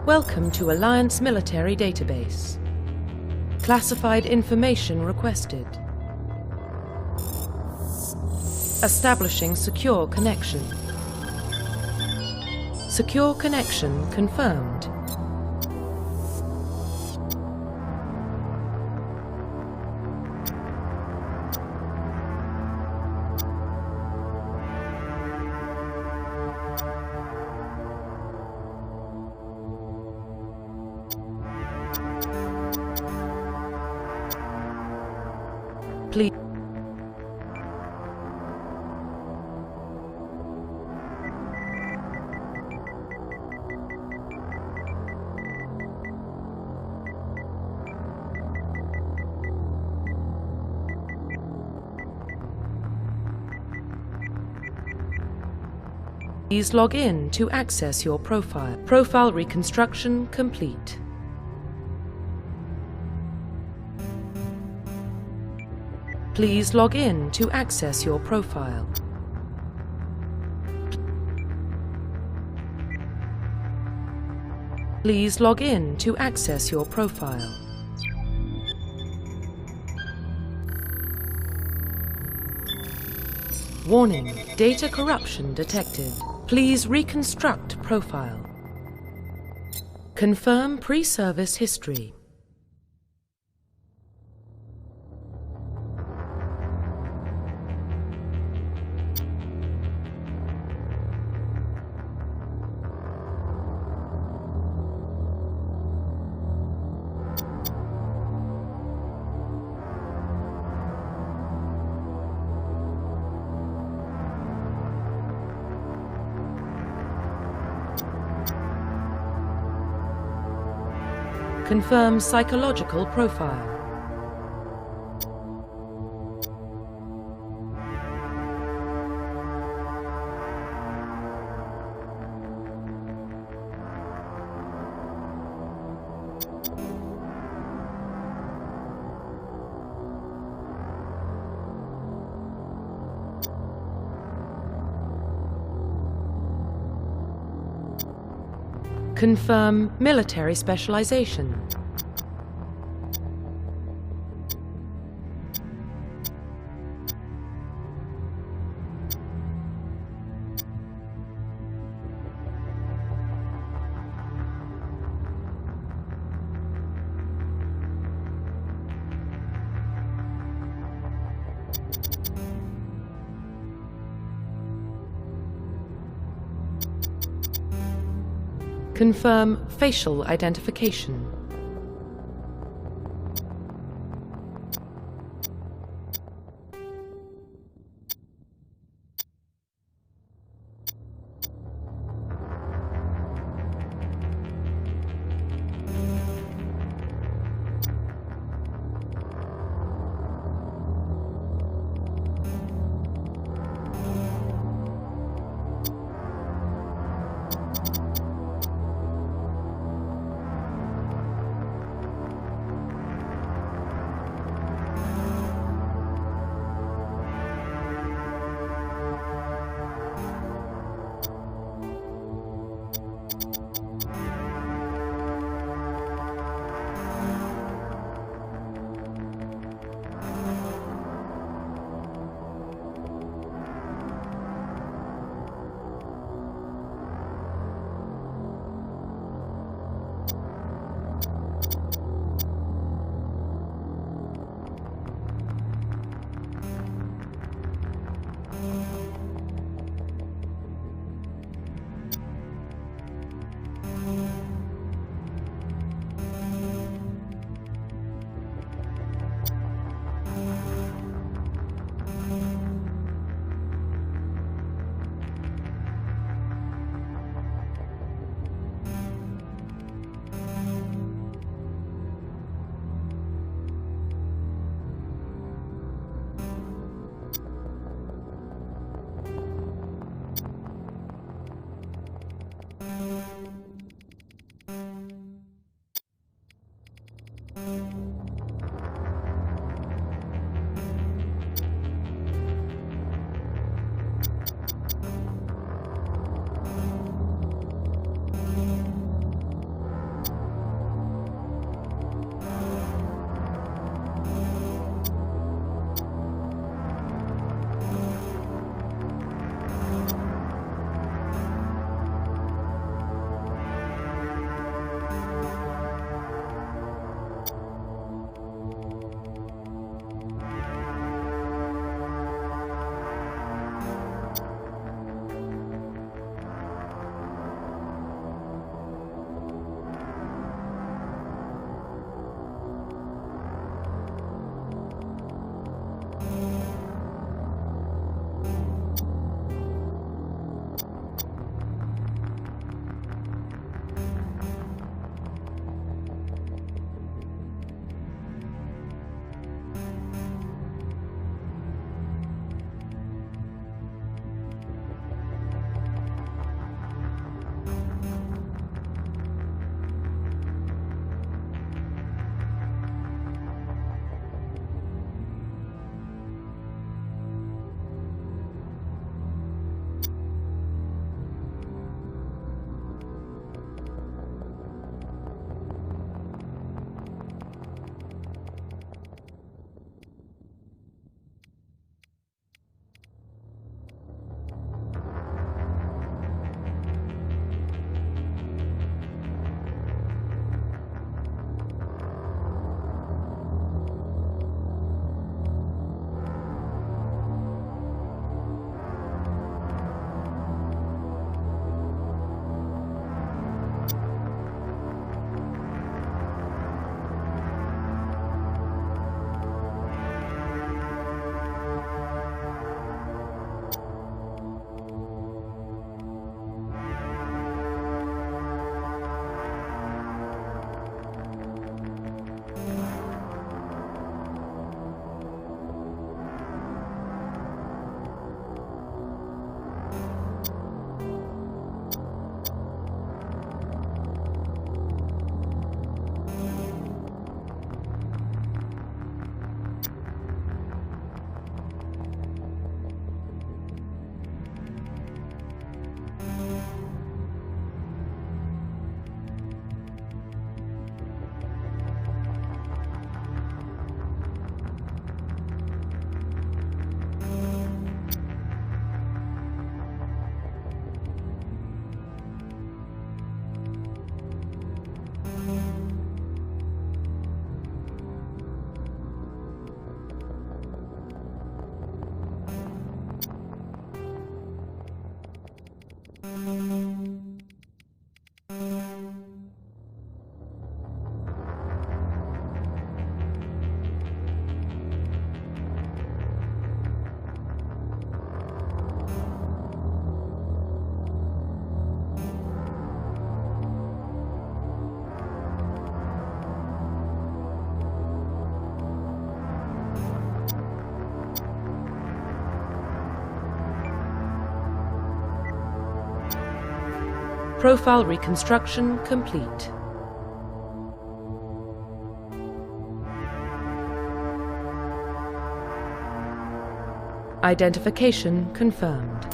Welcome to Alliance Military Database. Classified information requested. Establishing secure connection. Secure connection confirmed. Please. Please log in to access your profile. Profile reconstruction complete. Please log in to access your profile. Please log in to access your profile. Warning, data corruption detected. Please reconstruct profile. Confirm pre-service history. Confirm psychological profile. Confirm military specialization. Confirm facial identification. Profile reconstruction complete. Identification confirmed.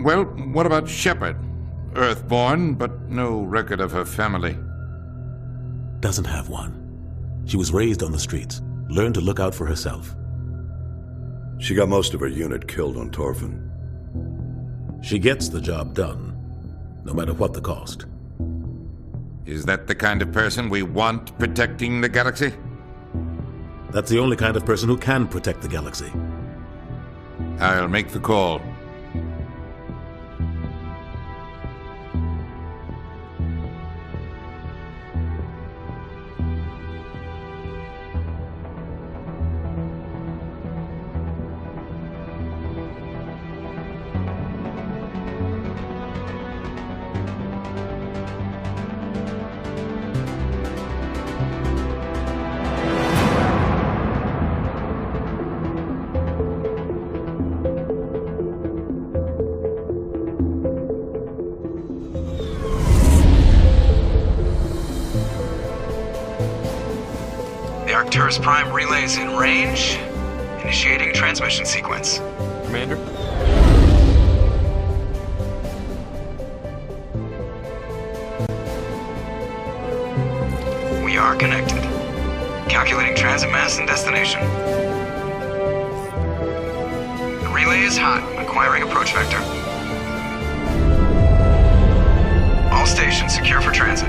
Well, what about Shepard? Earthborn, but no record of her family. Doesn't have one. She was raised on the streets, learned to look out for herself. She got most of her unit killed on Torfin. She gets the job done, no matter what the cost. Is that the kind of person we want protecting the galaxy? That's the only kind of person who can protect the galaxy. I'll make the call. Arcturus Prime relays in range. Initiating transmission sequence. Commander? We are connected. Calculating transit mass and destination. The relay is hot. Acquiring approach vector. All stations secure for transit.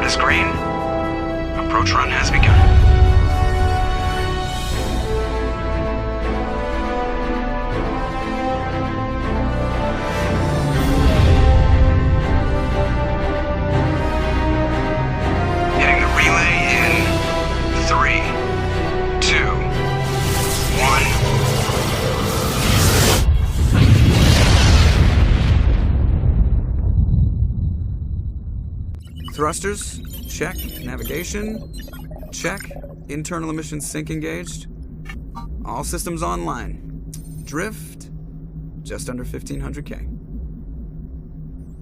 Is green. Approach run has begun. Hitting the relay in 3, 2, 1. Thrusters, check. Navigation, check. Internal emissions sync engaged. All systems online. Drift, just under 1,500K.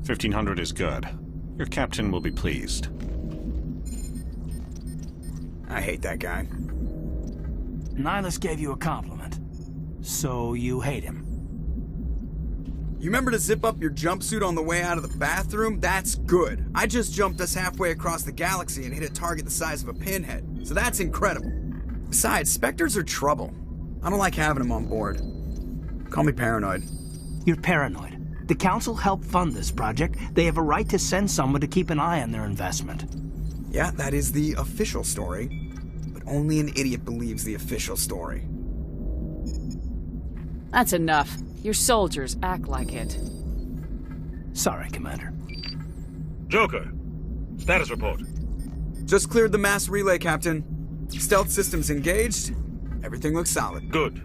1,500 is good. Your captain will be pleased. I hate that guy. Nihilus gave you a compliment. So you hate him. You remember to zip up your jumpsuit on the way out of the bathroom? That's good. I just jumped us halfway across the galaxy and hit a target the size of a pinhead. So that's incredible. Besides, Spectres are trouble. I don't like having them on board. Call me paranoid. You're paranoid. The Council helped fund this project. They have a right to send someone to keep an eye on their investment. Yeah, that is the official story. But only an idiot believes the official story. That's enough. Your soldiers act like it. Sorry, Commander. Joker, status report. Just cleared the mass relay, Captain. Stealth systems engaged. Everything looks solid. Good.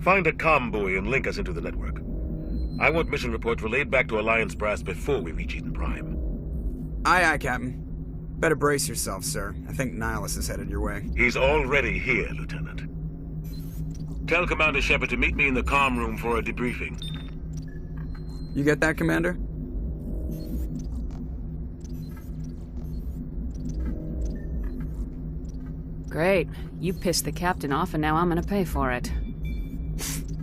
Find a comm buoy and link us into the network. I want mission reports relayed back to Alliance Brass before we reach Eden Prime. Aye, aye, Captain. Better brace yourself, sir. I think Nihilus is headed your way. He's already here, Lieutenant. Tell Commander Shepard to meet me in the comm room for a debriefing. You get that, Commander? Great. You pissed the captain off and now I'm gonna pay for it.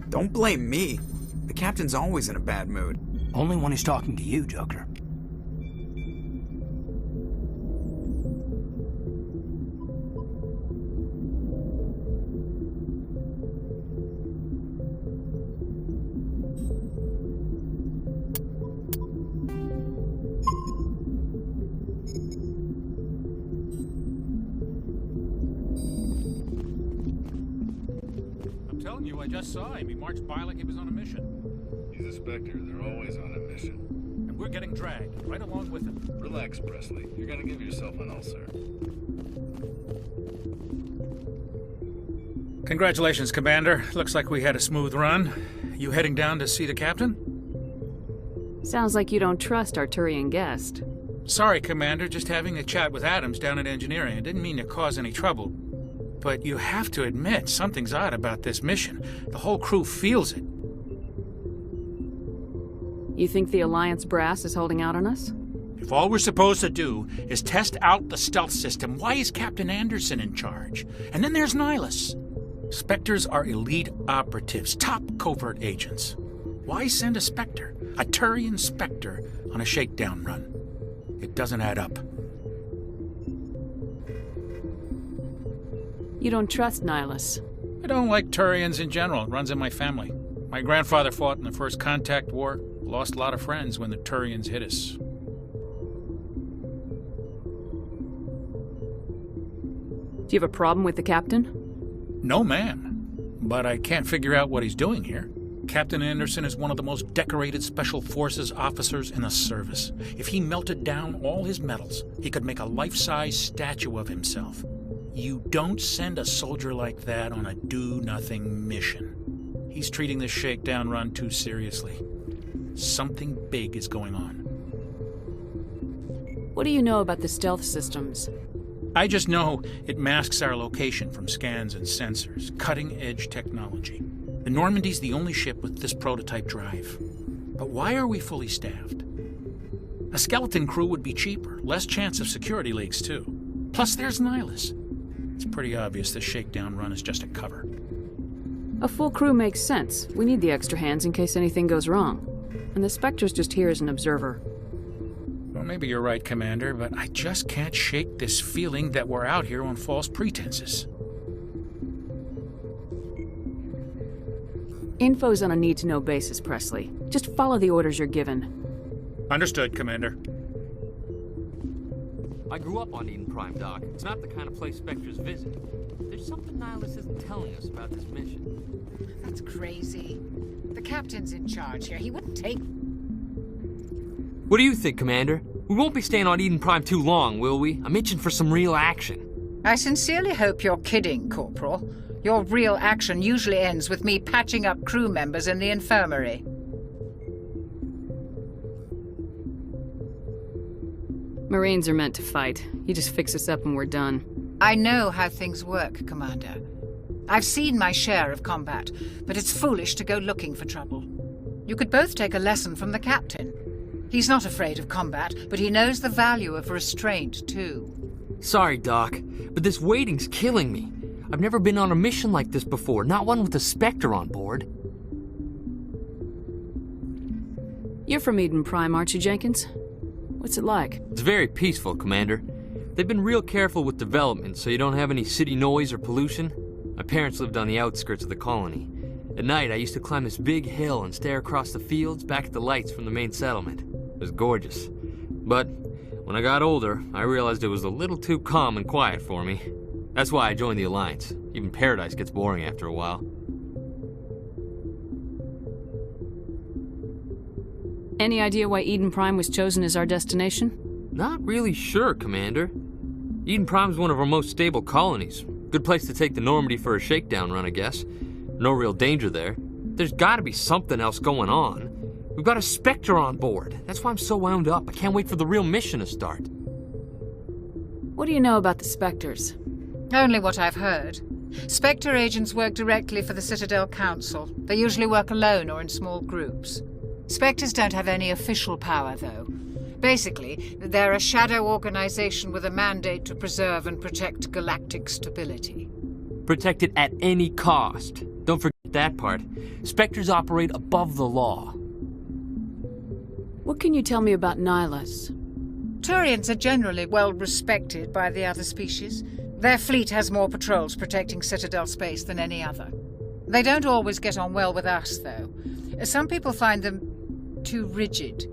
Don't blame me. The captain's always in a bad mood. Only when he's talking to you, Joker. I'm telling you, I just saw him. He marched by like he was on a mission. He's a Spectre. They're always on a mission. And we're getting dragged, right along with him. Relax, Presley. You're gonna give yourself an ulcer. Congratulations, Commander. Looks like we had a smooth run. You heading down to see the captain? Sounds like you don't trust our Turian guest. Sorry, Commander. Just having a chat with Adams down at engineering. I didn't mean to cause any trouble. But you have to admit, something's odd about this mission. The whole crew feels it. You think the Alliance brass is holding out on us? If all we're supposed to do is test out the stealth system, why is Captain Anderson in charge? And then there's Nihilus. Spectres are elite operatives, top covert agents. Why send a Spectre, a Turian Spectre, on a shakedown run? It doesn't add up. You don't trust Nihilus? I don't like Turians in general. It runs in my family. My grandfather fought in the First Contact War. Lost a lot of friends when the Turians hit us. Do you have a problem with the captain? No, ma'am. But I can't figure out what he's doing here. Captain Anderson is one of the most decorated Special Forces officers in the service. If he melted down all his medals, he could make a life-size statue of himself. You don't send a soldier like that on a do-nothing mission. He's treating this shakedown run too seriously. Something big is going on. What do you know about the stealth systems? I just know it masks our location from scans and sensors. Cutting-edge technology. The Normandy's the only ship with this prototype drive. But why are we fully staffed? A skeleton crew would be cheaper. Less chance of security leaks, too. Plus, there's Nihilus. It's pretty obvious this shakedown run is just a cover. A full crew makes sense. We need the extra hands in case anything goes wrong. And the Spectre's just here as an observer. Well, maybe you're right, Commander, but I just can't shake this feeling that we're out here on false pretenses. Info's on a need-to-know basis, Presley. Just follow the orders you're given. Understood, Commander. I grew up on Eden Prime, Doc. It's not the kind of place Spectres visit. There's something Nihilus isn't telling us about this mission. That's crazy. The captain's in charge here. He wouldn't take... What do you think, Commander? We won't be staying on Eden Prime too long, will we? I'm itching for some real action. I sincerely hope you're kidding, Corporal. Your real action usually ends with me patching up crew members in the infirmary. Marines are meant to fight. You just fix us up and we're done. I know how things work, Commander. I've seen my share of combat, but it's foolish to go looking for trouble. You could both take a lesson from the captain. He's not afraid of combat, but he knows the value of restraint, too. Sorry, Doc, but this waiting's killing me. I've never been on a mission like this before, not one with a Spectre on board. You're from Eden Prime, aren't you, Jenkins? What's it like? It's very peaceful, Commander. They've been real careful with development, so you don't have any city noise or pollution. My parents lived on the outskirts of the colony. At night, I used to climb this big hill and stare across the fields back at the lights from the main settlement. It was gorgeous. But when I got older, I realized it was a little too calm and quiet for me. That's why I joined the Alliance. Even Paradise gets boring after a while. Any idea why Eden Prime was chosen as our destination? Not really sure, Commander. Eden Prime's one of our most stable colonies. Good place to take the Normandy for a shakedown run, I guess. No real danger there. There's gotta be something else going on. We've got a Spectre on board. That's why I'm so wound up. I can't wait for the real mission to start. What do you know about the Spectres? Only what I've heard. Spectre agents work directly for the Citadel Council. They usually work alone or in small groups. Spectres don't have any official power, though. Basically, they're a shadow organization with a mandate to preserve and protect galactic stability. Protect it at any cost. Don't forget that part. Spectres operate above the law. What can you tell me about Nihilus? Turians are generally well respected by the other species. Their fleet has more patrols protecting Citadel space than any other. They don't always get on well with us, though. Some people find them too rigid.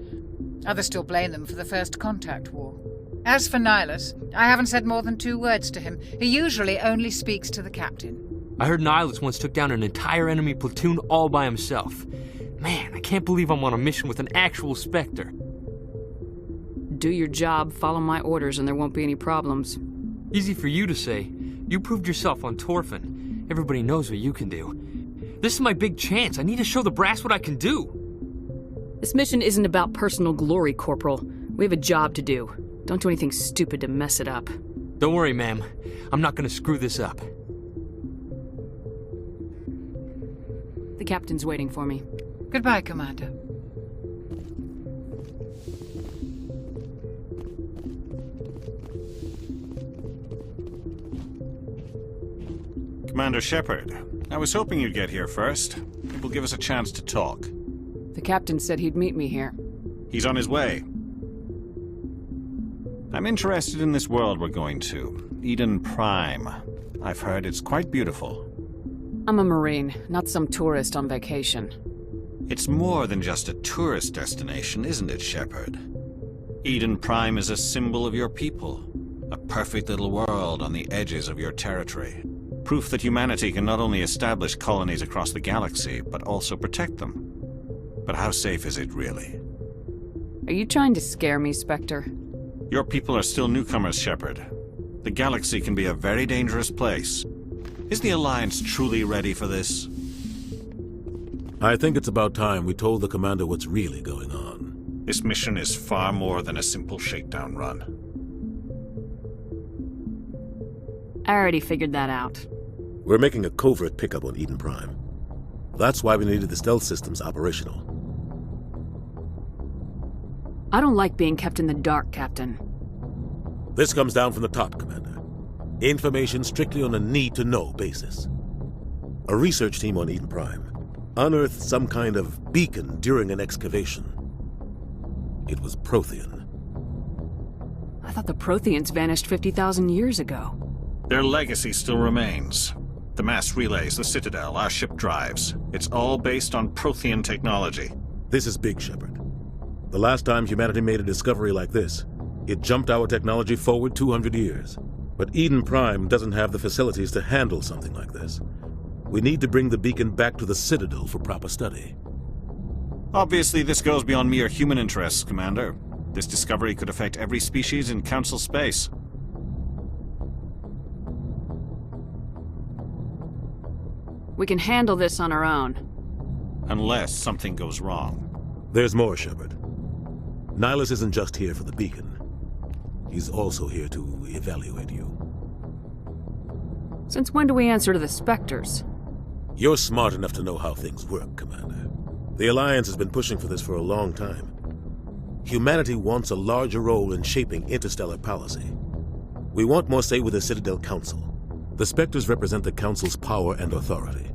Others still blame them for the First Contact War. As for Nihilus, I haven't said more than 2 words to him. He usually only speaks to the captain. I heard Nihilus once took down an entire enemy platoon all by himself. Man, I can't believe I'm on a mission with an actual Spectre. Do your job, follow my orders, and there won't be any problems. Easy for you to say. You proved yourself on Torfin. Everybody knows what you can do. This is my big chance. I need to show the brass what I can do. This mission isn't about personal glory, Corporal. We have a job to do. Don't do anything stupid to mess it up. Don't worry, ma'am. I'm not gonna screw this up. The captain's waiting for me. Goodbye, Commander. Commander Shepard, I was hoping you'd get here first. It will give us a chance to talk. The captain said he'd meet me here. He's on his way. I'm interested in this world we're going to, Eden Prime. I've heard it's quite beautiful. I'm a Marine, not some tourist on vacation. It's more than just a tourist destination, isn't it, Shepard? Eden Prime is a symbol of your people. A perfect little world on the edges of your territory. Proof that humanity can not only establish colonies across the galaxy, but also protect them. But how safe is it, really? Are you trying to scare me, Spectre? Your people are still newcomers, Shepard. The galaxy can be a very dangerous place. Is the Alliance truly ready for this? I think it's about time we told the Commander what's really going on. This mission is far more than a simple shakedown run. I already figured that out. We're making a covert pickup on Eden Prime. That's why we needed the stealth systems operational. I don't like being kept in the dark, Captain. This comes down from the top, Commander. Information strictly on a need-to-know basis. A research team on Eden Prime unearthed some kind of beacon during an excavation. It was Prothean. I thought the Protheans vanished 50,000 years ago. Their legacy still remains. The mass relays, the Citadel, our ship drives. It's all based on Prothean technology. This is big, Shepard. The last time humanity made a discovery like this, it jumped our technology forward 200 years. But Eden Prime doesn't have the facilities to handle something like this. We need to bring the beacon back to the Citadel for proper study. Obviously, this goes beyond mere human interests, Commander. This discovery could affect every species in Council space. We can handle this on our own. Unless something goes wrong. There's more, Shepard. Nihilus isn't just here for the beacon. He's also here to evaluate you. Since when do we answer to the Spectres? You're smart enough to know how things work, Commander. The Alliance has been pushing for this for a long time. Humanity wants a larger role in shaping interstellar policy. We want more say with the Citadel Council. The Spectres represent the Council's power and authority.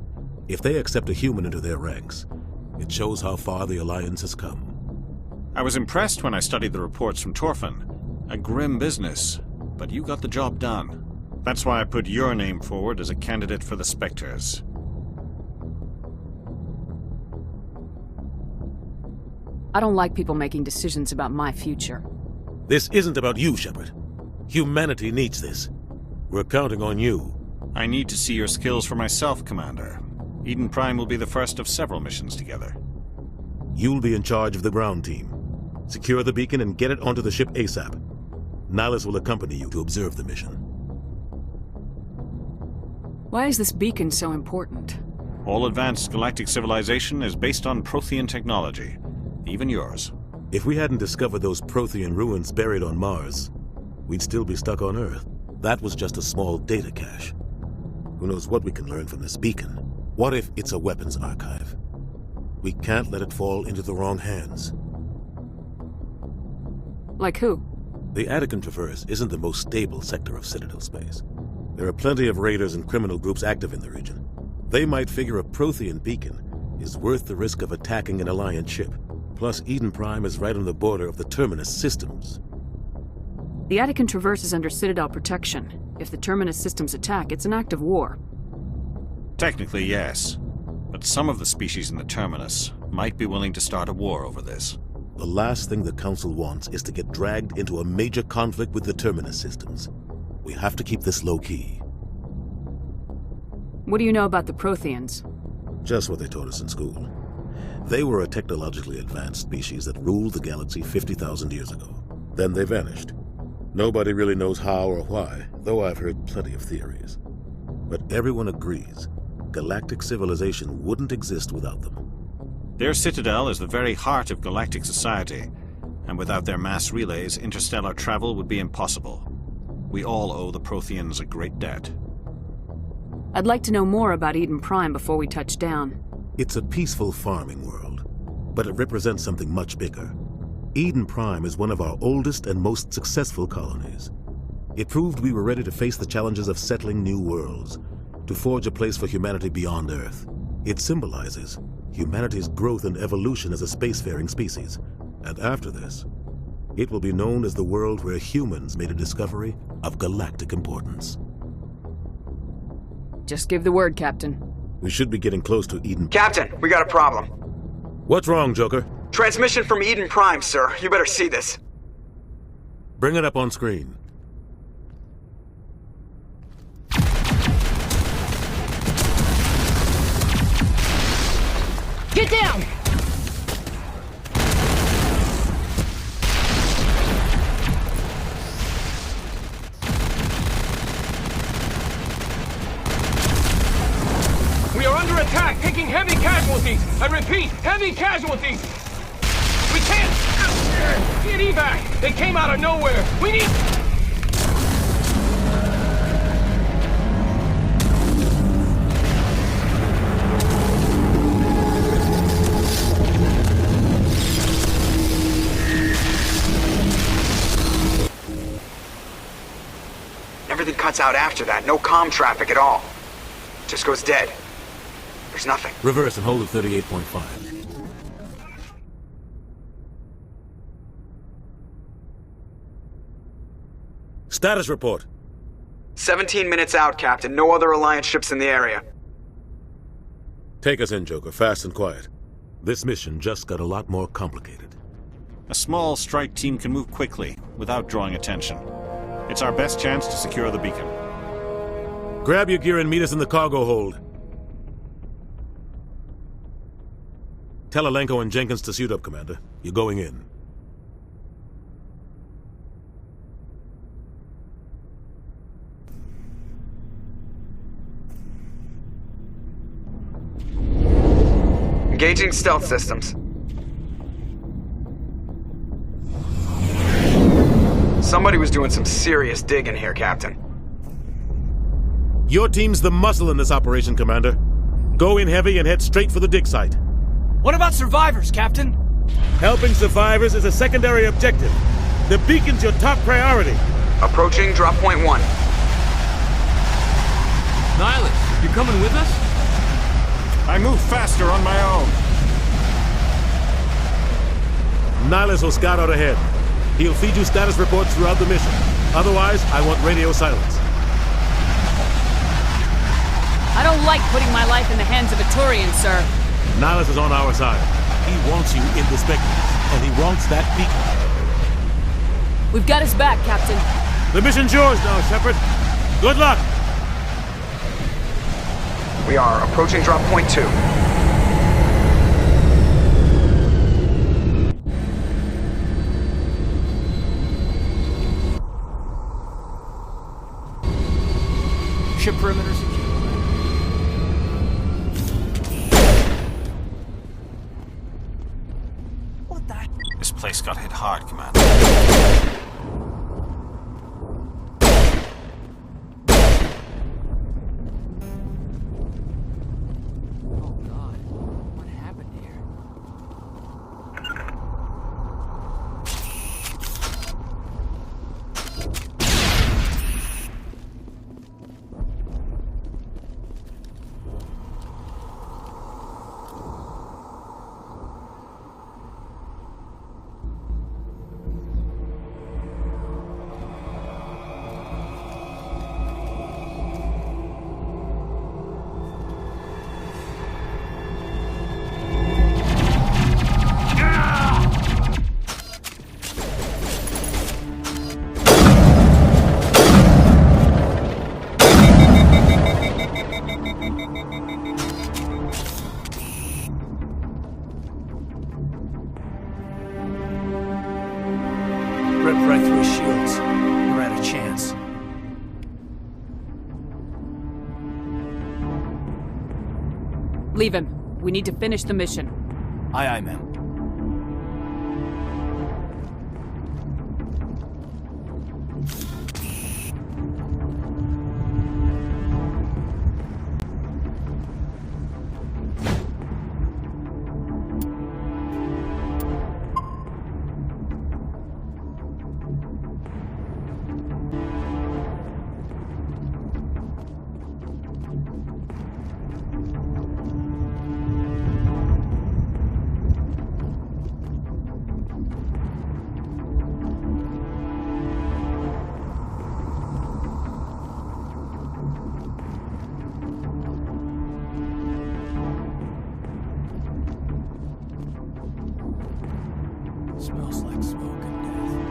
If they accept a human into their ranks, it shows how far the Alliance has come. I was impressed when I studied the reports from Torfin. A grim business, but you got the job done. That's why I put your name forward as a candidate for the Spectres. I don't like people making decisions about my future. This isn't about you, Shepard. Humanity needs this. We're counting on you. I need to see your skills for myself, Commander. Eden Prime will be the first of several missions together. You'll be in charge of the ground team. Secure the beacon and get it onto the ship ASAP. Nihilus will accompany you to observe the mission. Why is this beacon so important? All advanced galactic civilization is based on Prothean technology. Even yours. If we hadn't discovered those Prothean ruins buried on Mars, we'd still be stuck on Earth. That was just a small data cache. Who knows what we can learn from this beacon? What if it's a weapons archive? We can't let it fall into the wrong hands. Like who? The Attican Traverse isn't the most stable sector of Citadel space. There are plenty of raiders and criminal groups active in the region. They might figure a Prothean beacon is worth the risk of attacking an Alliance ship. Plus, Eden Prime is right on the border of the Terminus systems. The Attican Traverse is under Citadel protection. If the Terminus systems attack, it's an act of war. Technically, yes. But some of the species in the Terminus might be willing to start a war over this. The last thing the Council wants is to get dragged into a major conflict with the Terminus systems. We have to keep this low-key. What do you know about the Protheans? Just what they taught us in school. They were a technologically advanced species that ruled the galaxy 50,000 years ago. Then they vanished. Nobody really knows how or why, though I've heard plenty of theories. But everyone agrees, galactic civilization wouldn't exist without them. Their citadel is the very heart of galactic society, and without their mass relays, interstellar travel would be impossible. We all owe the Protheans a great debt. I'd like to know more about Eden Prime before we touch down. It's a peaceful farming world, but it represents something much bigger. Eden Prime is one of our oldest and most successful colonies. It proved we were ready to face the challenges of settling new worlds, to forge a place for humanity beyond Earth. It symbolizes humanity's growth and evolution as a spacefaring species. And after this, it will be known as the world where humans made a discovery of galactic importance. Just give the word, Captain. We should be getting close to Eden. Captain, we got a problem. What's wrong, Joker? Transmission from Eden Prime, sir. You better see this. Bring it up on screen. Get down! We are under attack, taking heavy casualties. I repeat, heavy casualties. We can't get evac. They came out of nowhere. We need... Everything cuts out after that. No comm traffic at all. Just goes dead. There's nothing. Reverse and hold at 38.5. Status report. 17 minutes out, Captain. No other Alliance ships in the area. Take us in, Joker, fast and quiet. This mission just got a lot more complicated. A small strike team can move quickly, without drawing attention. It's our best chance to secure the beacon. Grab your gear and meet us in the cargo hold. Tell Alenko and Jenkins to suit up, Commander. You're going in. Engaging stealth systems. Somebody was doing some serious digging here, Captain. Your team's the muscle in this operation, Commander. Go in heavy and head straight for the dig site. What about survivors, Captain? Helping survivors is a secondary objective. The beacon's your top priority. Approaching drop point 1. Nihilus, you coming with us? I move faster on my own. Nihilus will scout out ahead. He'll feed you status reports throughout the mission. Otherwise, I want radio silence. I don't like putting my life in the hands of a Turian, sir. Nihilus is on our side. He wants you in the spectacles, and he wants that beacon. We've got his back, Captain. The mission's yours now, Shepard. Good luck! We are approaching drop point 2. Ship perimeter secure. What the? This place got hit hard, Commander. Leave him. We need to finish the mission. Aye, aye, ma'am. Smells like smoke and death.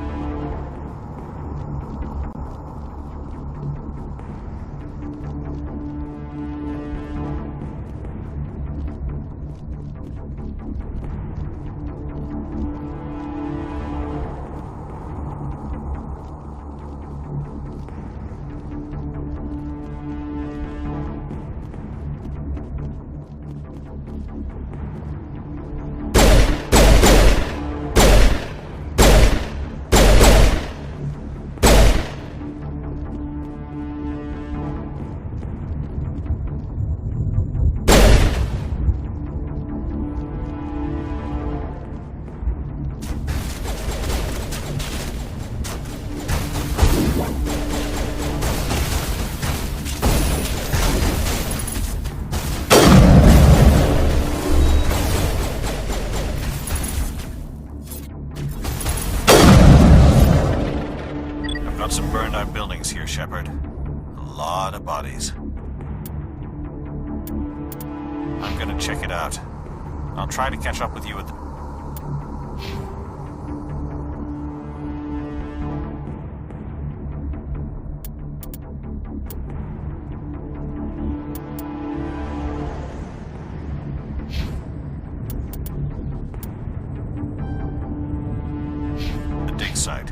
Got some burned out buildings here, Shepard. A lot of bodies. I'm gonna check it out. I'll try to catch up with you at the... the dig site.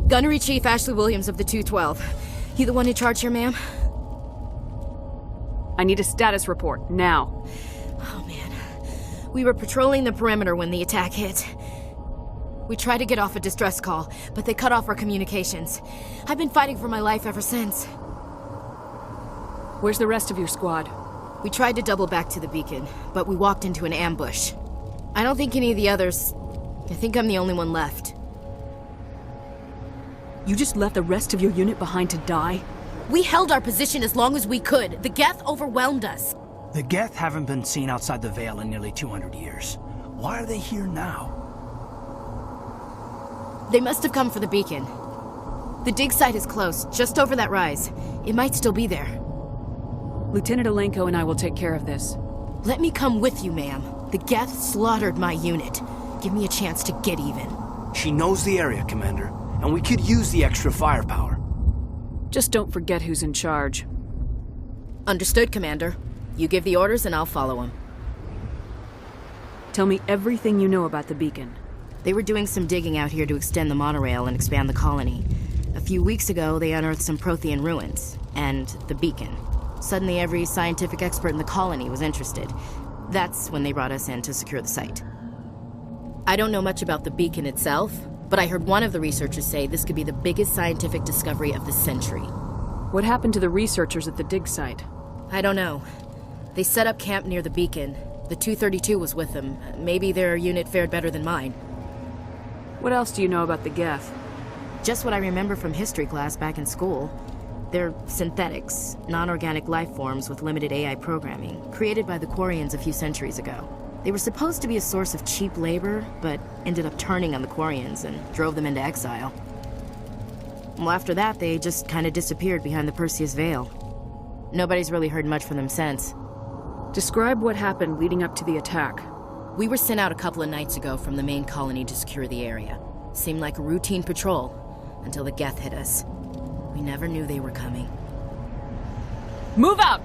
Gunnery Chief Ashley Williams of the 212. You the one in charge here, ma'am? I need a status report, now. Oh, man. We were patrolling the perimeter when the attack hit. We tried to get off a distress call, but they cut off our communications. I've been fighting for my life ever since. Where's the rest of your squad? We tried to double back to the beacon, but we walked into an ambush. I don't think any of the others... I think I'm the only one left. You just left the rest of your unit behind to die? We held our position as long as we could. The Geth overwhelmed us. The Geth haven't been seen outside the Veil in nearly 200 years. Why are they here now? They must have come for the beacon. The dig site is close, just over that rise. It might still be there. Lieutenant Alenko and I will take care of this. Let me come with you, ma'am. The Geth slaughtered my unit. Give me a chance to get even. She knows the area, Commander, and we could use the extra firepower. Just don't forget who's in charge. Understood, Commander. You give the orders and I'll follow them. Tell me everything you know about the beacon. They were doing some digging out here to extend the monorail and expand the colony. A few weeks ago, they unearthed some Prothean ruins, and the beacon. Suddenly, every scientific expert in the colony was interested. That's when they brought us in to secure the site. I don't know much about the beacon itself, but I heard one of the researchers say this could be the biggest scientific discovery of the century. What happened to the researchers at the dig site? I don't know. They set up camp near the beacon. The 232 was with them. Maybe their unit fared better than mine. What else do you know about the Geth? Just what I remember from history class back in school. They're synthetics, non-organic life forms with limited AI programming, created by the Quarians a few centuries ago. They were supposed to be a source of cheap labor, but ended up turning on the Quarians and drove them into exile. Well, after that, they just kind of disappeared behind the Perseus Veil. Nobody's really heard much from them since. Describe what happened leading up to the attack. We were sent out a couple of nights ago from the main colony to secure the area. Seemed like a routine patrol, until the Geth hit us. We never knew they were coming. Move out!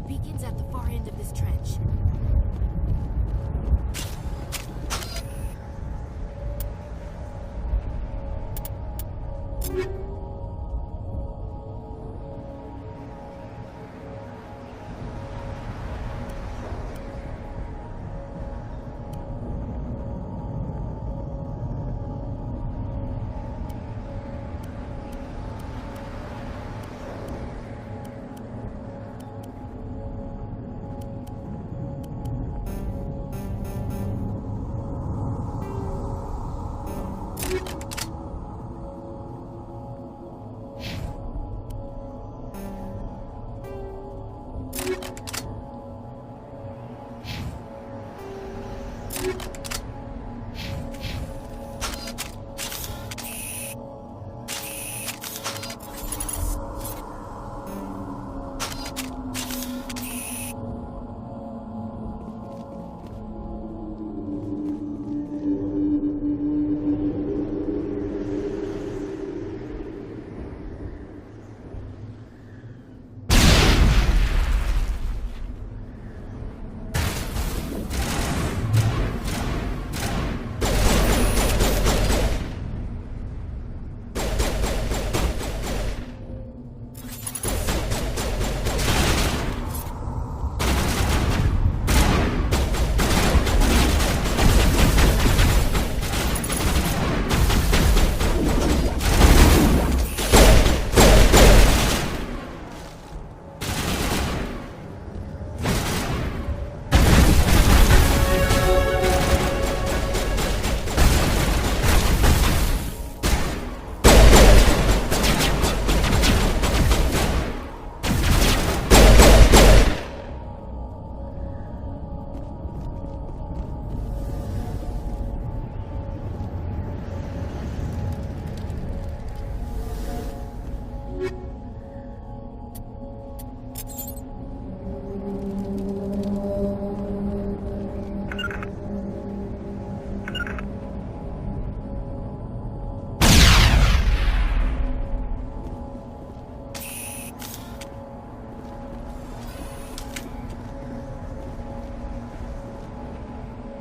Beacon's at the far end of this trench.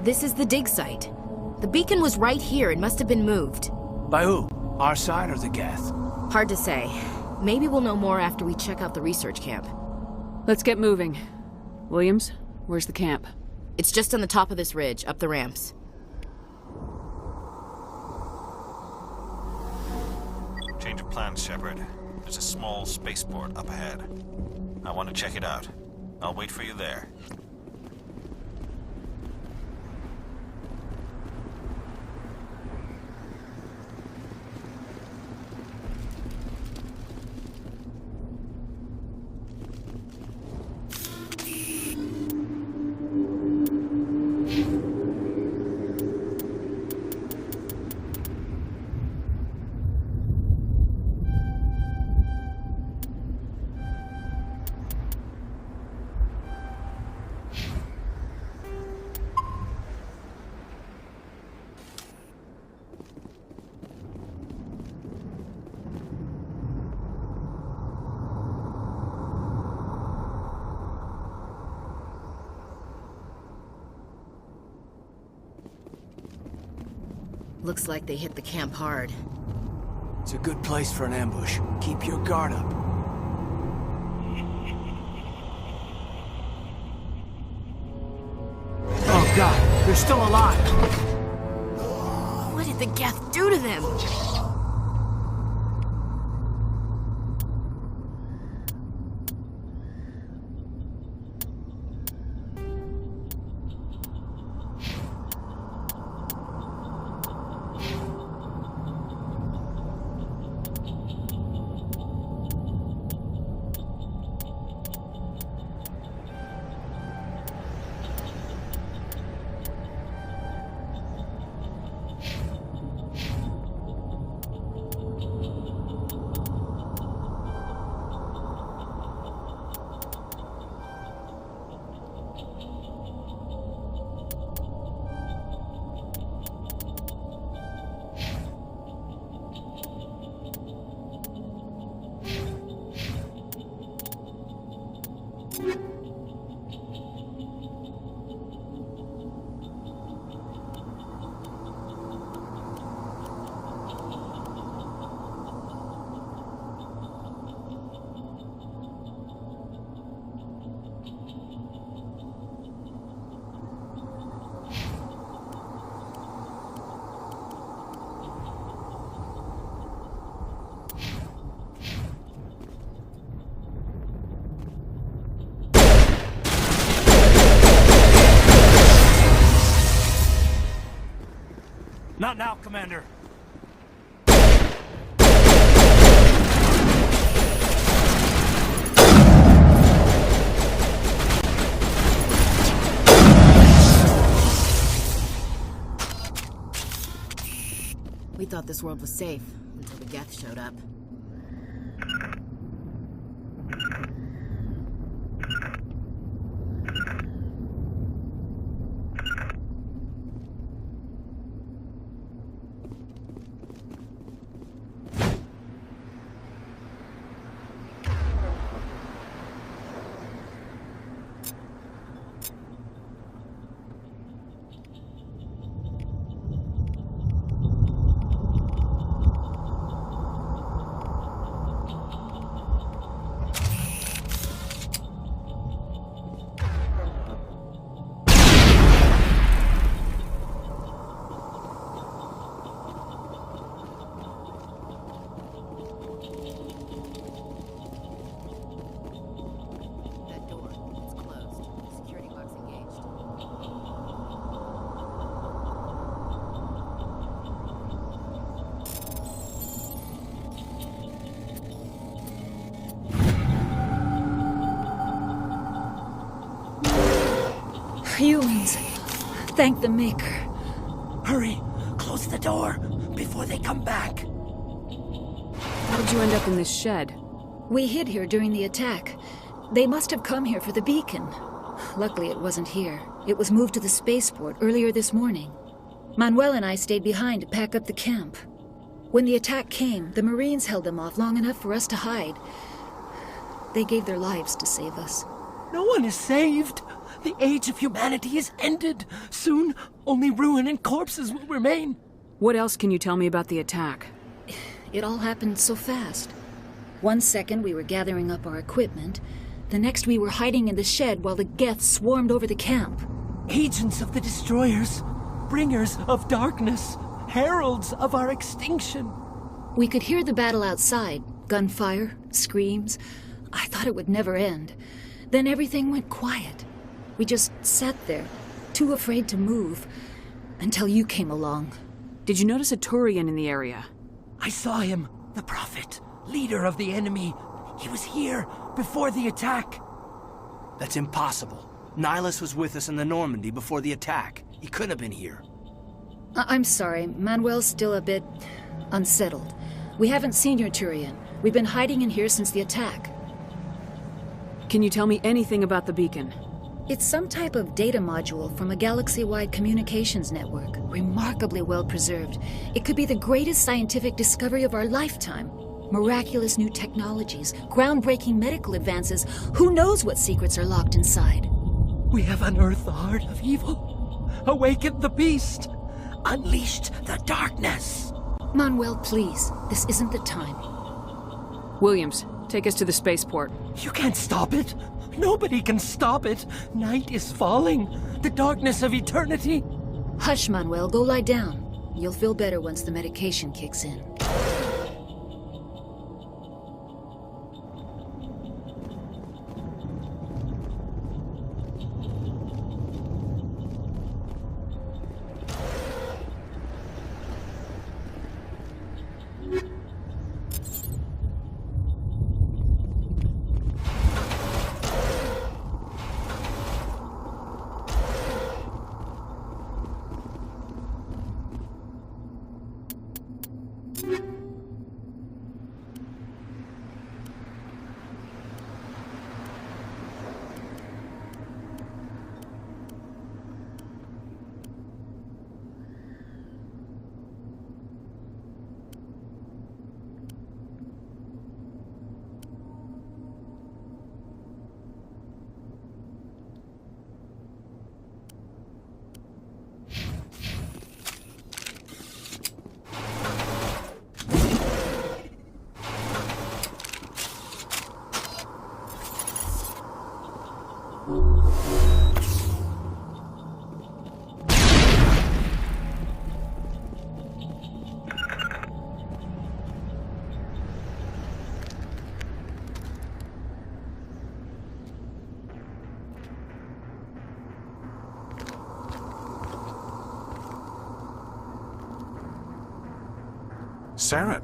This is the dig site. The beacon was right here. It must have been moved. By who? Our side or the Geth? Hard to say. Maybe we'll know more after we check out the research camp. Let's get moving. Williams, where's the camp? It's just on the top of this ridge, up the ramps. Change of plans, Shepard. There's a small spaceport up ahead. I want to check it out. I'll wait for you there. Looks like they hit the camp hard. It's a good place for an ambush. Keep your guard up. Oh God, they're still alive! What did the Geth do to them? Not now, Commander. We thought this world was safe until the Geth showed up. Humans. Thank the Maker. Hurry! Close the door before they come back. How did you end up in this shed? We hid here during the attack. They must have come here for the beacon. Luckily, it wasn't here. It was moved to the spaceport earlier this morning. Manuel and I stayed behind to pack up the camp. When the attack came, the Marines held them off long enough for us to hide. They gave their lives to save us. No one is saved. The age of humanity is ended. Soon, only ruin and corpses will remain. What else can you tell me about the attack? It all happened so fast. 1 second we were gathering up our equipment. The next we were hiding in the shed while the Geth swarmed over the camp. Agents of the destroyers, bringers of darkness, heralds of our extinction. We could hear the battle outside. Gunfire, screams. I thought it would never end. Then everything went quiet. We just sat there, too afraid to move, until you came along. Did you notice a Turian in the area? I saw him, the Prophet, leader of the enemy. He was here before the attack. That's impossible. Nihilus was with us in the Normandy before the attack. He couldn't have been here. I'm sorry, Manuel's still a bit unsettled. We haven't seen your Turian. We've been hiding in here since the attack. Can you tell me anything about the beacon? It's some type of data module from a galaxy-wide communications network, remarkably well preserved. It could be the greatest scientific discovery of our lifetime. Miraculous new technologies, groundbreaking medical advances. Who knows what secrets are locked inside? We have unearthed the heart of evil, awakened the beast, unleashed the darkness. Manuel, please, this isn't the time. Williams, take us to the spaceport. You can't stop it. Nobody can stop it. Night is falling. The darkness of eternity. Hush, Manuel. Go lie down. You'll feel better once the medication kicks in. Saren.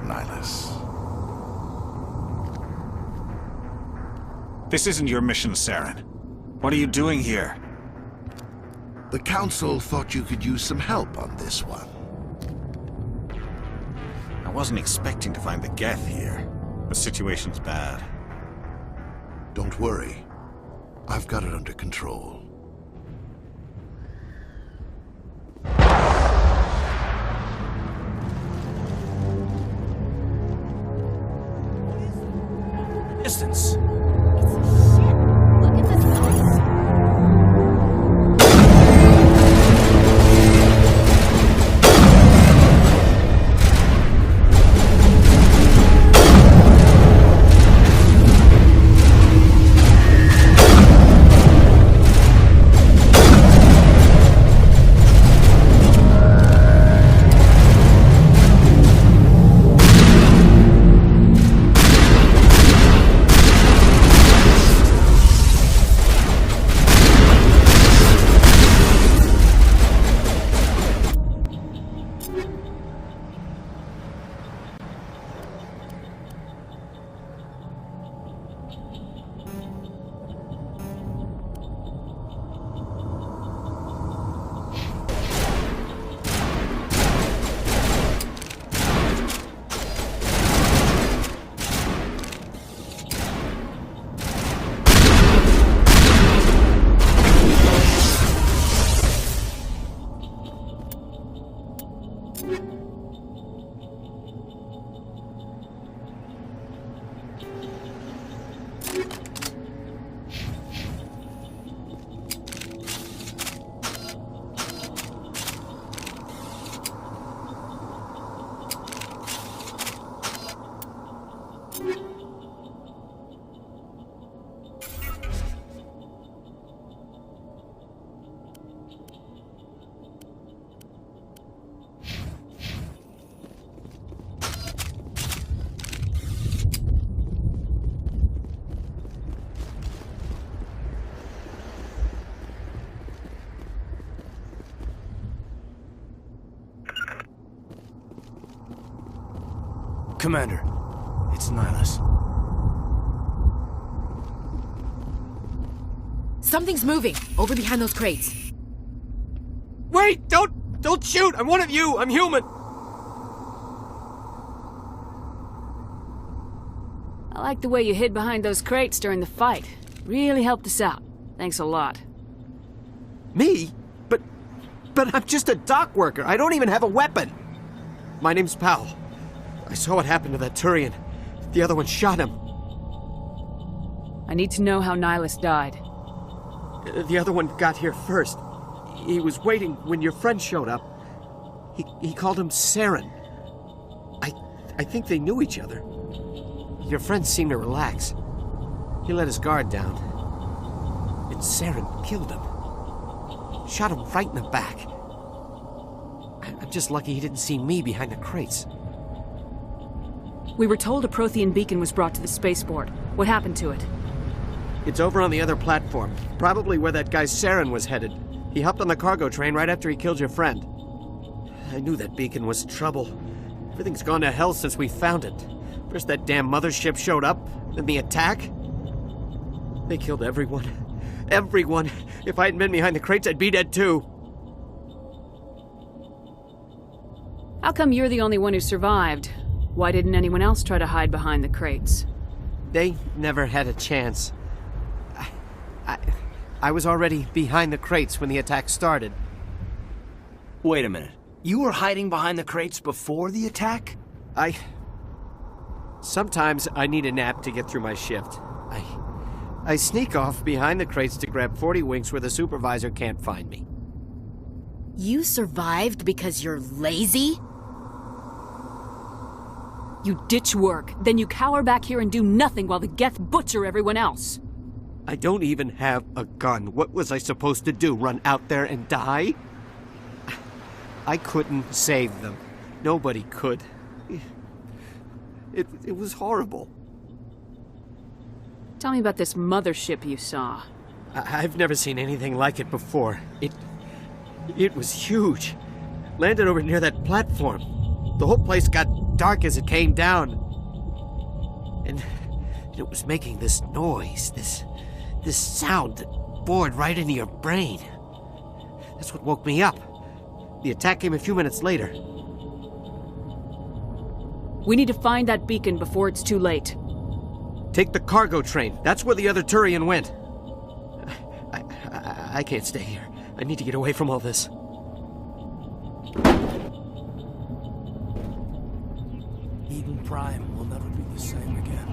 Nihilus. This isn't your mission, Saren. What are you doing here? The Council thought you could use some help on this one. I wasn't expecting to find the Geth here. The situation's bad. Don't worry. I've got it under control. Distance. Commander, it's Nihilus. Something's moving, over behind those crates. Wait! Don't shoot! I'm one of you! I'm human! I like the way you hid behind those crates during the fight. Really helped us out. Thanks a lot. Me? But I'm just a dock worker. I don't even have a weapon. My name's Powell. I saw what happened to that Turian. The other one shot him. I need to know how Nihilus died. The other one got here first. He was waiting when your friend showed up. He called him Saren. I think they knew each other. Your friend seemed to relax. He let his guard down. And Saren killed him. Shot him right in the back. I'm just lucky he didn't see me behind the crates. We were told a Prothean beacon was brought to the spaceport. What happened to it? It's over on the other platform. Probably where that guy Saren was headed. He hopped on the cargo train right after he killed your friend. I knew that beacon was trouble. Everything's gone to hell since we found it. First that damn mothership showed up, then the attack. They killed everyone. Everyone. If I hadn't been behind the crates, I'd be dead too. How come you're the only one who survived? Why didn't anyone else try to hide behind the crates? They never had a chance. I was already behind the crates when the attack started. Wait a minute. You were hiding behind the crates before the attack? Sometimes I need a nap to get through my shift. I sneak off behind the crates to grab 40 winks where the supervisor can't find me. You survived because you're lazy? You ditch work, then you cower back here and do nothing while the Geth butcher everyone else. I don't even have a gun. What was I supposed to do, run out there and die? I couldn't save them. Nobody could. It was horrible. Tell me about this mothership you saw. I've never seen anything like it before. It was huge. Landed over near that platform. The whole place got dark as it came down. And it was making this noise, this sound that bored right into your brain. That's what woke me up. The attack came a few minutes later. We need to find that beacon before it's too late. Take the cargo train. That's where the other Turian went. I can't stay here. I need to get away from all this. Eden Prime will never be the same again.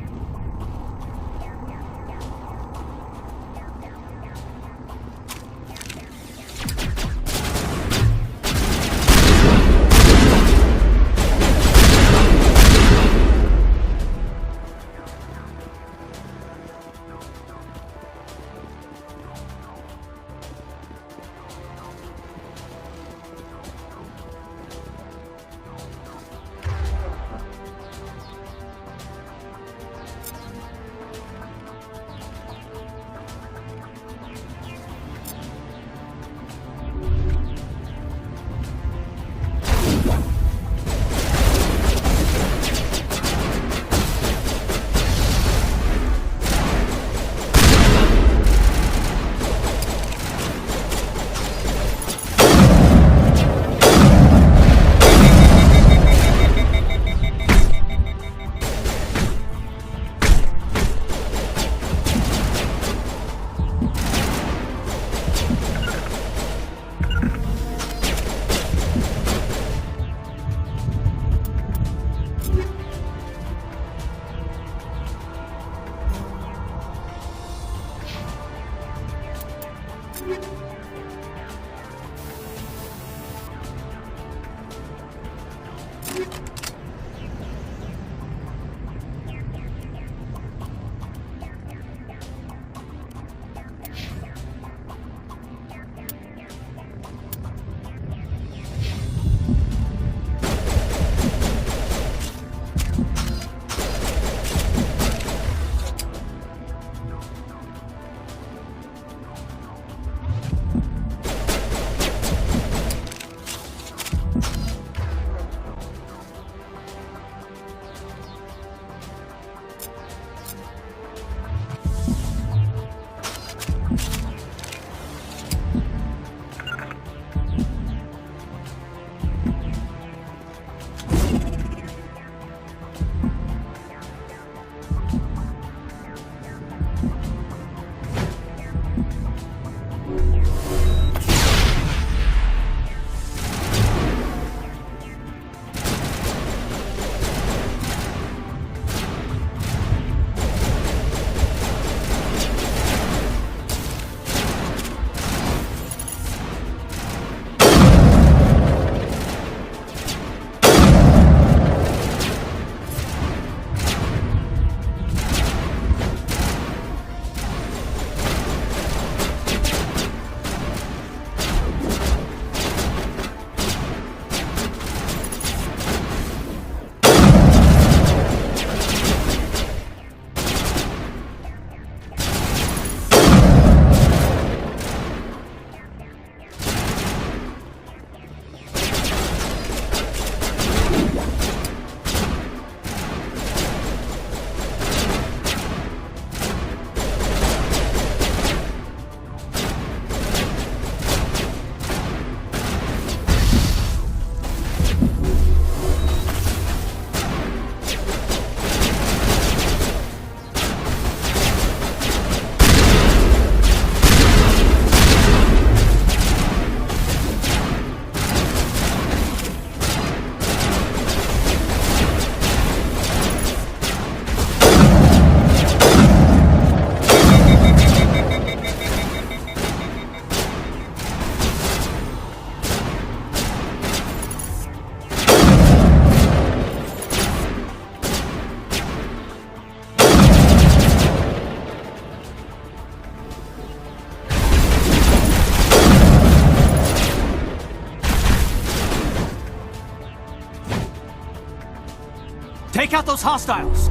Take out those hostiles!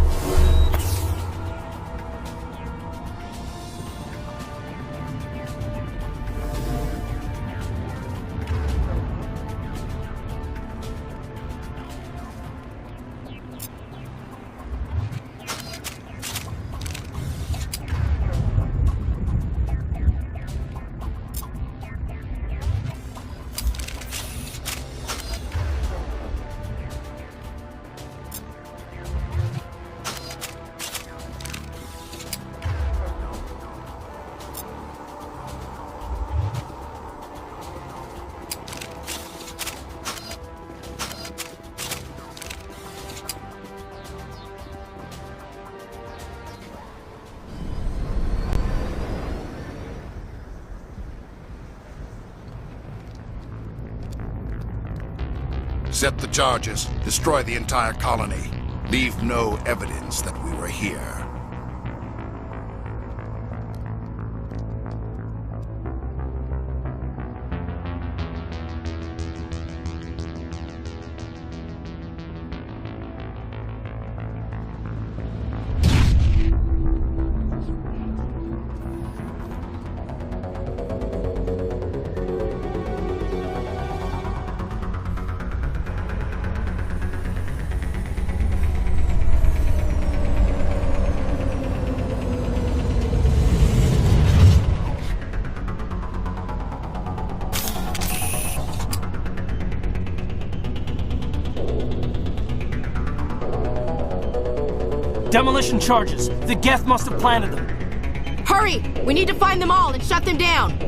Set the charges. Destroy the entire colony. Leave no evidence that we were here. Demolition charges. The Geth must have planted them. Hurry! We need to find them all and shut them down!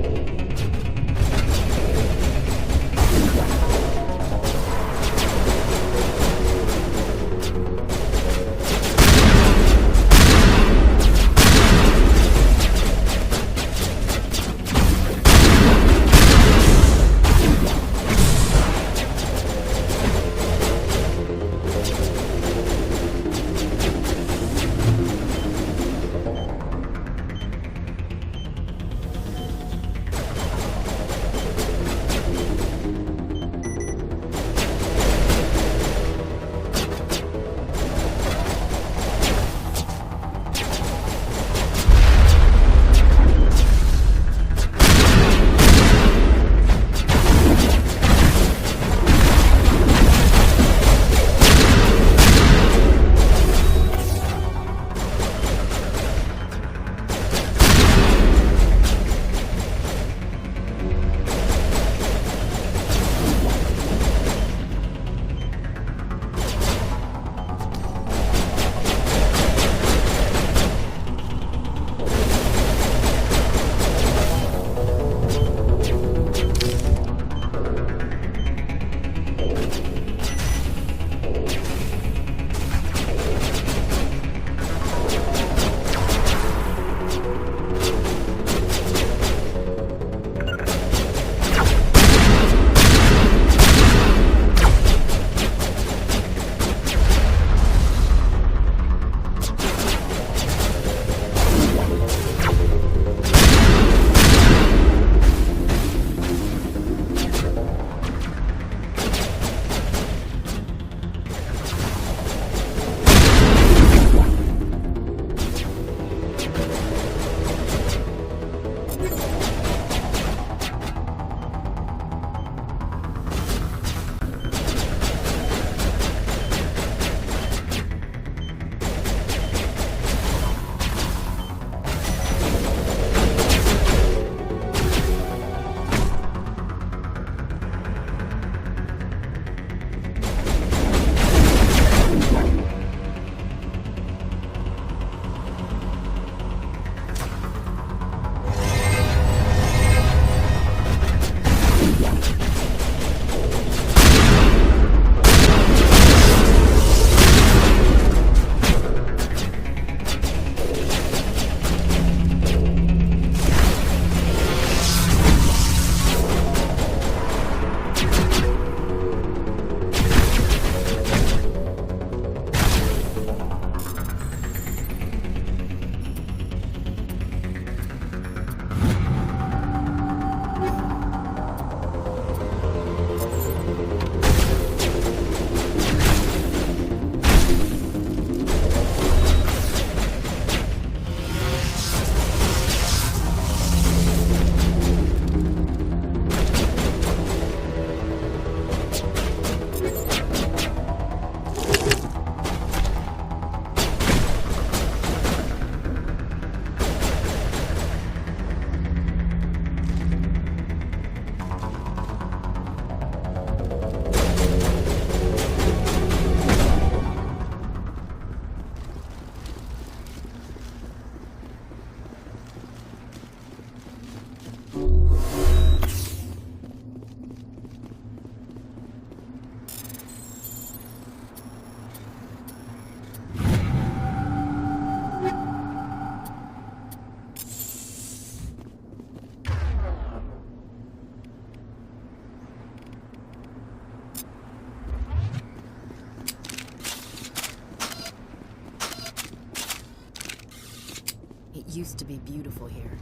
used to be beautiful here.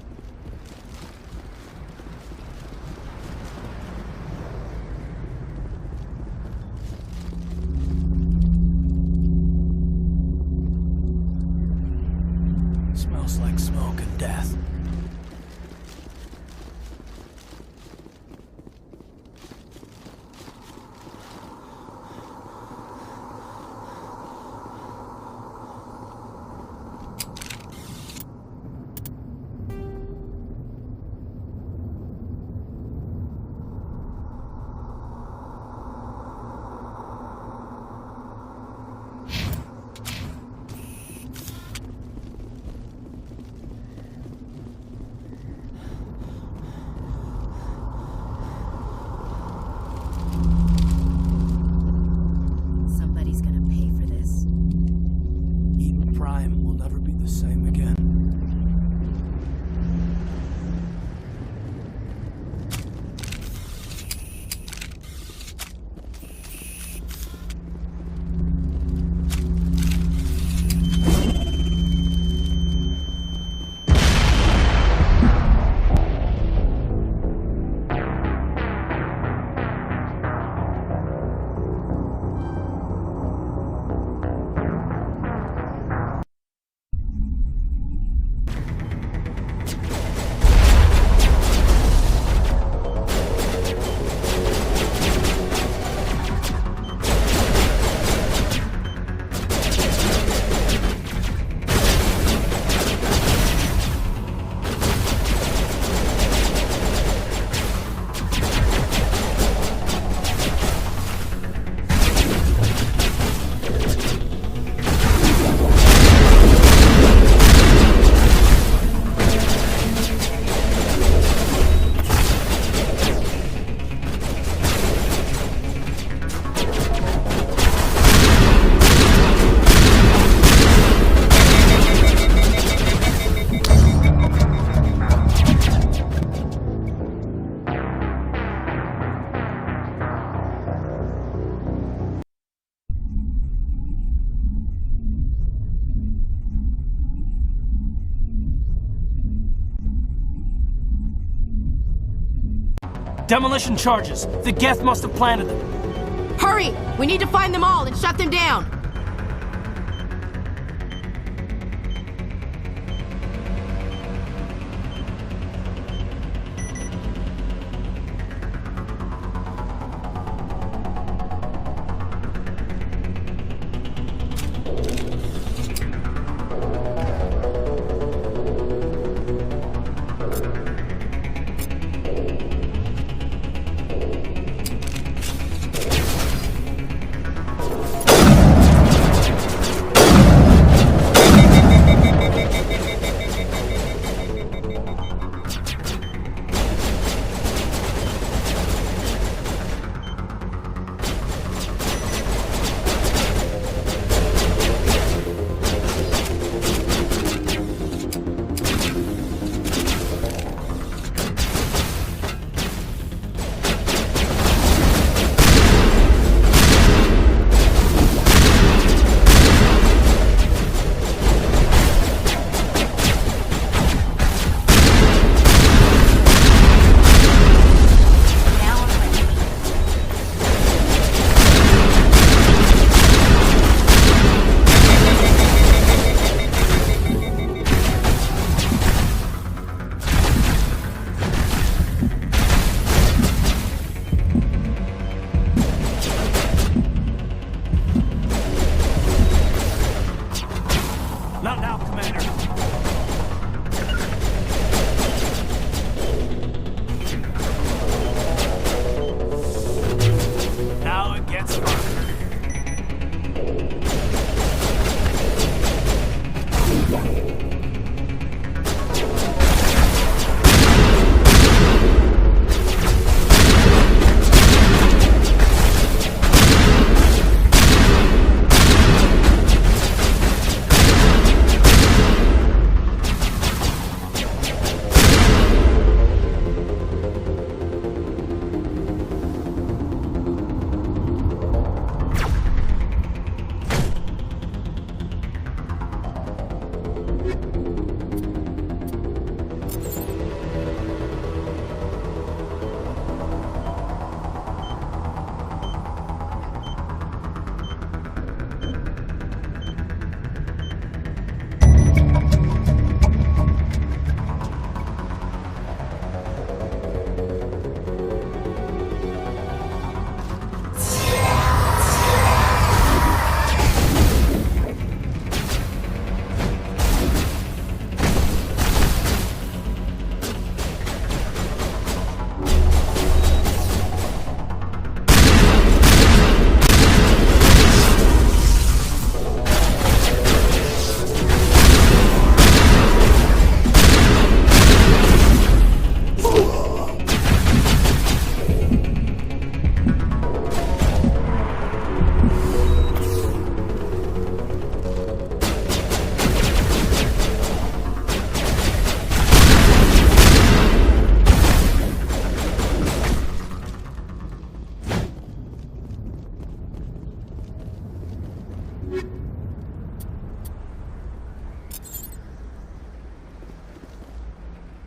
Smells like smoke and death. Demolition charges. The Geth must have planted them. Hurry! We need to find them all and shut them down!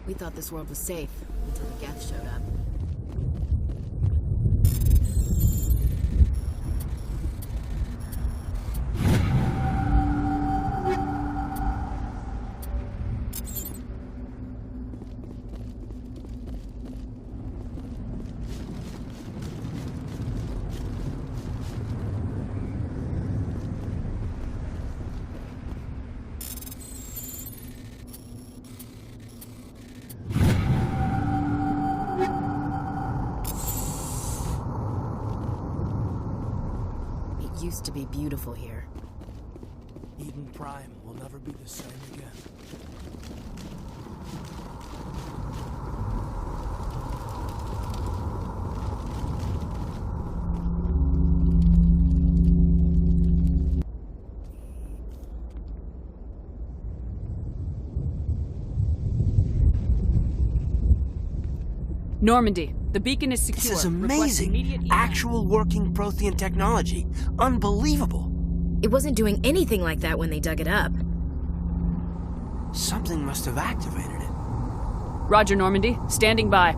We thought this world was safe until the Geth showed up. Used to be beautiful here. Eden Prime will never be the same again. Normandy, the beacon is secure. This is Request amazing. immediate Actual working Prothean technology. Unbelievable. It wasn't doing anything like that when they dug it up. Something must have activated it. Roger, Normandy. Standing by.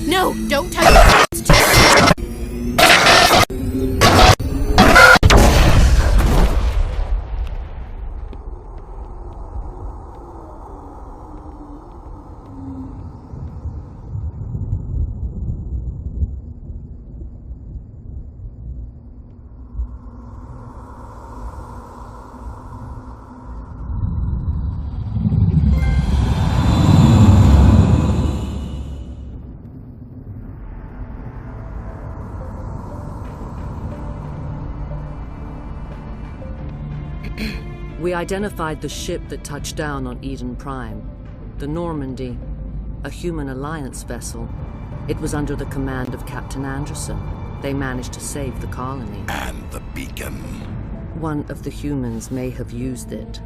No, don't touch it. It's too We identified the ship that touched down on Eden Prime, the Normandy, a human alliance vessel. It was under the command of Captain Anderson. They managed to save the colony. And the beacon. One of the humans may have used it.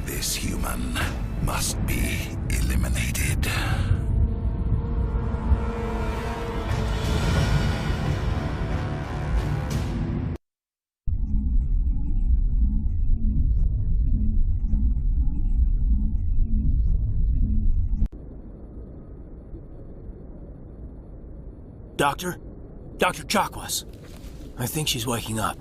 This human must be eliminated. Doctor? Dr. Chakwas. I think she's waking up.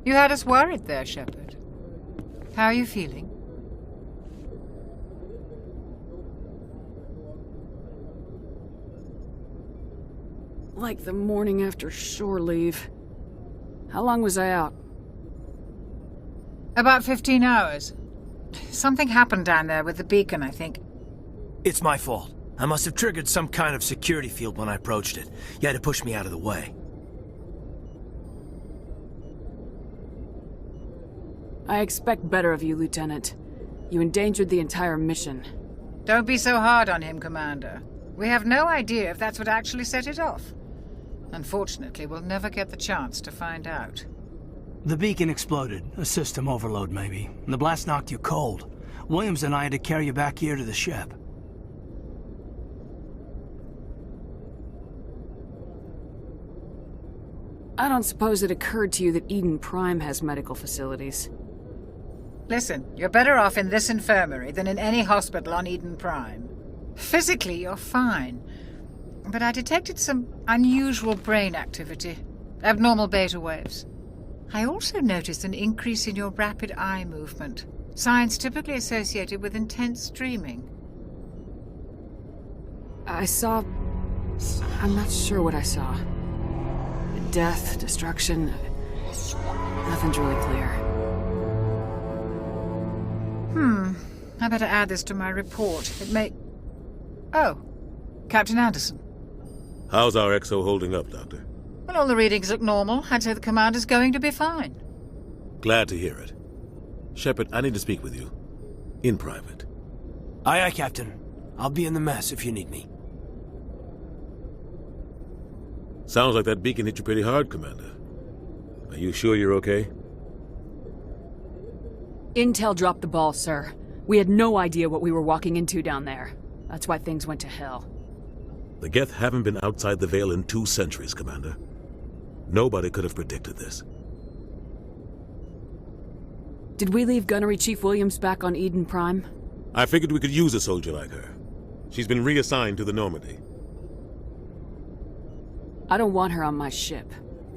You had us worried there, Shepard. How are you feeling? Like the morning after shore leave. How long was I out? About 15 hours. Something happened down there with the beacon, I think. It's my fault. I must have triggered some kind of security field when I approached it. You had to push me out of the way. I expect better of you, Lieutenant. You endangered the entire mission. Don't be so hard on him, Commander. We have no idea if that's what actually set it off. Unfortunately, we'll never get the chance to find out. The beacon exploded. A system overload, maybe. The blast knocked you cold. Williams and I had to carry you back here to the ship. I don't suppose it occurred to you that Eden Prime has medical facilities. Listen, you're better off in this infirmary than in any hospital on Eden Prime. Physically, you're fine. But I detected some unusual brain activity. Abnormal beta waves. I also noticed an increase in your rapid eye movement. Signs typically associated with intense dreaming. I saw... I'm not sure what I saw. Death, destruction. Nothing's really clear. I better add this to my report. It may... Oh, Captain Anderson. How's our XO holding up, Doctor? Well, all the readings look normal. I'd say the commander's going to be fine. Glad to hear it. Shepard, I need to speak with you. In private. Aye, aye, Captain. I'll be in the mess if you need me. Sounds like that beacon hit you pretty hard, Commander. Are you sure you're okay? Intel dropped the ball, sir. We had no idea what we were walking into down there. That's why things went to hell. The Geth haven't been outside the Veil in 2 centuries, Commander. Nobody could have predicted this. Did we leave Gunnery Chief Williams back on Eden Prime? I figured we could use a soldier like her. She's been reassigned to the Normandy. I don't want her on my ship.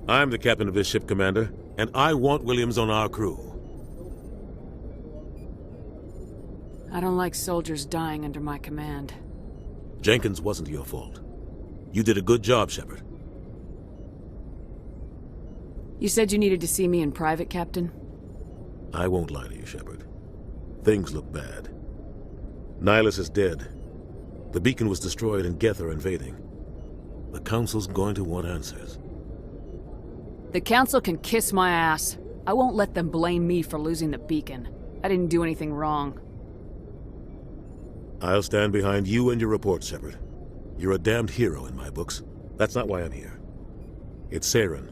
I'm the captain of this ship, Commander, and I want Williams on our crew. I don't like soldiers dying under my command. Jenkins wasn't your fault. You did a good job, Shepard. You said you needed to see me in private, Captain? I won't lie to you, Shepard. Things look bad. Nihilus is dead. The beacon was destroyed and Geth are invading. The Council's going to want answers. The Council can kiss my ass. I won't let them blame me for losing the beacon. I didn't do anything wrong. I'll stand behind you and your report, Shepard. You're a damned hero in my books. That's not why I'm here. It's Saren,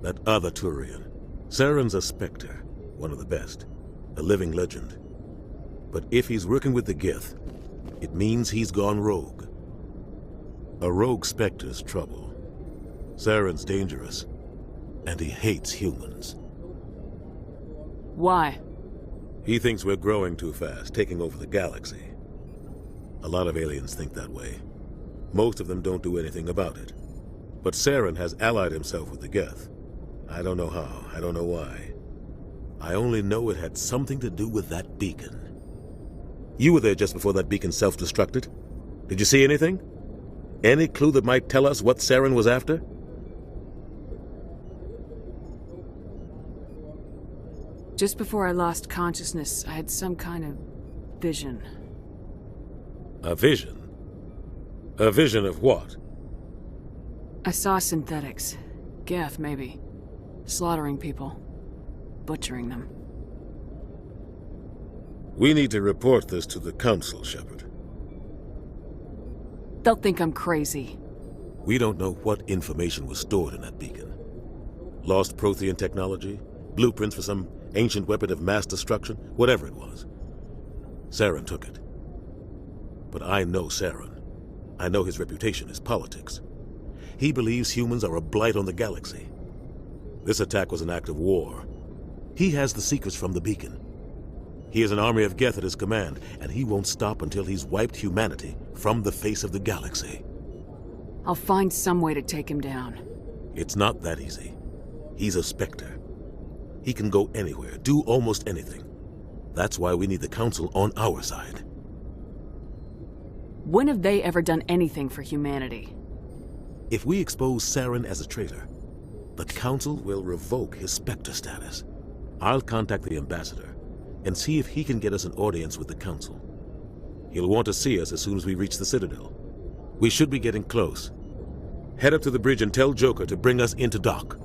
that other Turian. Saren's a Spectre, one of the best, a living legend. But if he's working with the Geth, it means he's gone rogue. A rogue Spectre's trouble. Saren's dangerous, and he hates humans. Why? He thinks we're growing too fast, taking over the galaxy. A lot of aliens think that way. Most of them don't do anything about it. But Saren has allied himself with the Geth. I don't know how, I don't know why. I only know it had something to do with that beacon. You were there just before that beacon self-destructed. Did you see anything? Any clue that might tell us what Saren was after? Just before I lost consciousness, I had some kind of vision. A vision? A vision of what? I saw synthetics. Geth, maybe. Slaughtering people. Butchering them. We need to report this to the Council, Shepard. They'll think I'm crazy. We don't know what information was stored in that beacon. Lost Prothean technology? Blueprints for some ancient weapon of mass destruction? Whatever it was. Saren took it. But I know Saren. I know his reputation is politics. He believes humans are a blight on the galaxy. This attack was an act of war. He has the secrets from the beacon. He has an army of Geth at his command, and he won't stop until he's wiped humanity from the face of the galaxy. I'll find some way to take him down. It's not that easy. He's a Spectre. He can go anywhere, do almost anything. That's why we need the Council on our side. When have they ever done anything for humanity? If we expose Saren as a traitor, the Council will revoke his Spectre status. I'll contact the Ambassador and see if he can get us an audience with the Council. He'll want to see us as soon as we reach the Citadel. We should be getting close. Head up to the bridge and tell Joker to bring us into dock.